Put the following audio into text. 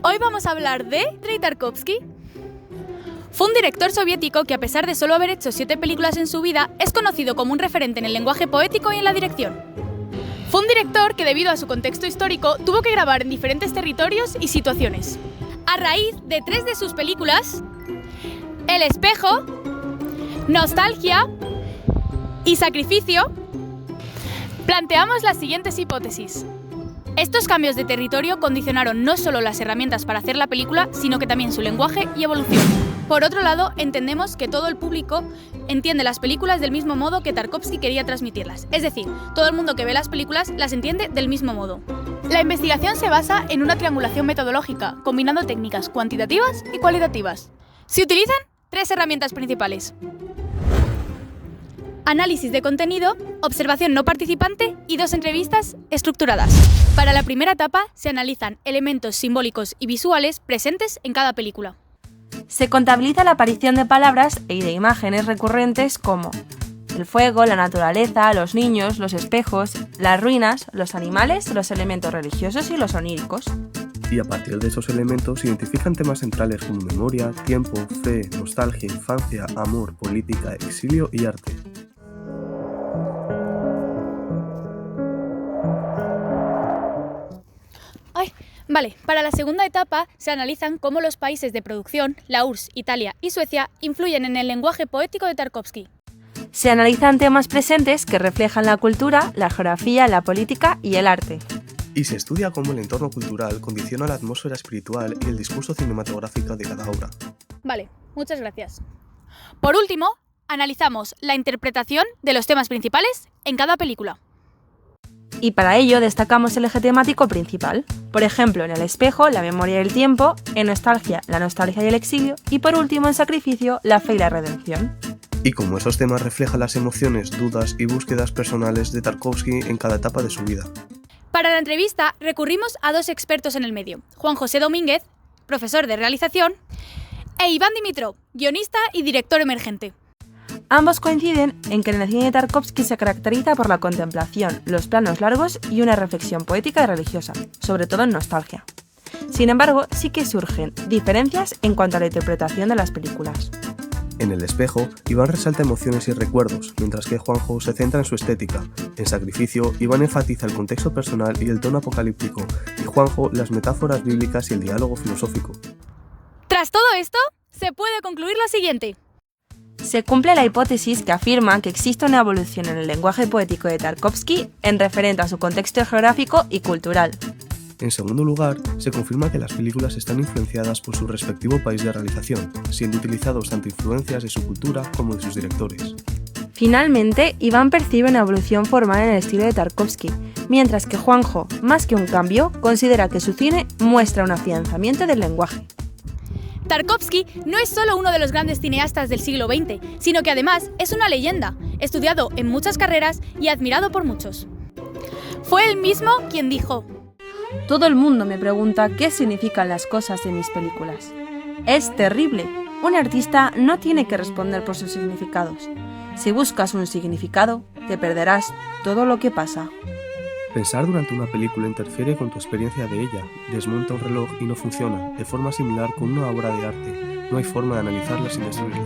Hoy vamos a hablar de Andrei Tarkovsky. Fue un director soviético que, a pesar de solo haber hecho 7 películas en su vida, es conocido como un referente en el lenguaje poético y en la dirección. Fue un director que, debido a su contexto histórico, tuvo que grabar en diferentes territorios y situaciones. A raíz de 3 de sus películas, El espejo, Nostalgia y Sacrificio, planteamos las siguientes hipótesis. Estos cambios de territorio condicionaron no solo las herramientas para hacer la película, sino que también su lenguaje y evolución. Por otro lado, entendemos que todo el público entiende las películas del mismo modo que Tarkovsky quería transmitirlas. Es decir, todo el mundo que ve las películas las entiende del mismo modo. La investigación se basa en una triangulación metodológica, combinando técnicas cuantitativas y cualitativas. Se utilizan 3 herramientas principales: análisis de contenido, observación no participante y 2 entrevistas estructuradas. Para la primera etapa se analizan elementos simbólicos y visuales presentes en cada película. Se contabiliza la aparición de palabras y de imágenes recurrentes como el fuego, la naturaleza, los niños, los espejos, las ruinas, los animales, los elementos religiosos y los oníricos. Y a partir de esos elementos se identifican temas centrales como memoria, tiempo, fe, nostalgia, infancia, amor, política, exilio y arte. Vale, para la segunda etapa se analizan cómo los países de producción, la URSS, Italia y Suecia, influyen en el lenguaje poético de Tarkovsky. Se analizan temas presentes que reflejan la cultura, la geografía, la política y el arte. Y se estudia cómo el entorno cultural condiciona la atmósfera espiritual y el discurso cinematográfico de cada obra. Vale, muchas gracias. Por último, analizamos la interpretación de los temas principales en cada película. Y para ello destacamos el eje temático principal. Por ejemplo, en El espejo, la memoria y el tiempo; en Nostalgia, la nostalgia y el exilio; y por último, en Sacrificio, la fe y la redención. Y como esos temas reflejan las emociones, dudas y búsquedas personales de Tarkovsky en cada etapa de su vida. Para la entrevista recurrimos a 2 expertos en el medio: Juan José Domínguez, profesor de realización, e Iván Dimitrov, guionista y director emergente. Ambos coinciden en que el cine de Tarkovsky se caracteriza por la contemplación, los planos largos y una reflexión poética y religiosa, sobre todo en Nostalgia. Sin embargo, sí que surgen diferencias en cuanto a la interpretación de las películas. En El espejo, Iván resalta emociones y recuerdos, mientras que Juanjo se centra en su estética. En Sacrificio, Iván enfatiza el contexto personal y el tono apocalíptico, y Juanjo las metáforas bíblicas y el diálogo filosófico. Tras todo esto, se puede concluir lo siguiente. Se cumple la hipótesis que afirma que existe una evolución en el lenguaje poético de Tarkovsky en referente a su contexto geográfico y cultural. En segundo lugar, se confirma que las películas están influenciadas por su respectivo país de realización, siendo utilizados tanto influencias de su cultura como de sus directores. Finalmente, Iván percibe una evolución formal en el estilo de Tarkovsky, mientras que Juanjo, más que un cambio, considera que su cine muestra un afianzamiento del lenguaje. Tarkovsky no es solo uno de los grandes cineastas del siglo XX, sino que además es una leyenda, estudiado en muchas carreras y admirado por muchos. Fue él mismo quien dijo: todo el mundo me pregunta qué significan las cosas en mis películas. Es terrible. Un artista no tiene que responder por sus significados. Si buscas un significado, te perderás todo lo que pasa. Pensar durante una película interfiere con tu experiencia de ella, desmonta un reloj y no funciona, de forma similar con una obra de arte. No hay forma de analizarla sin destruirla.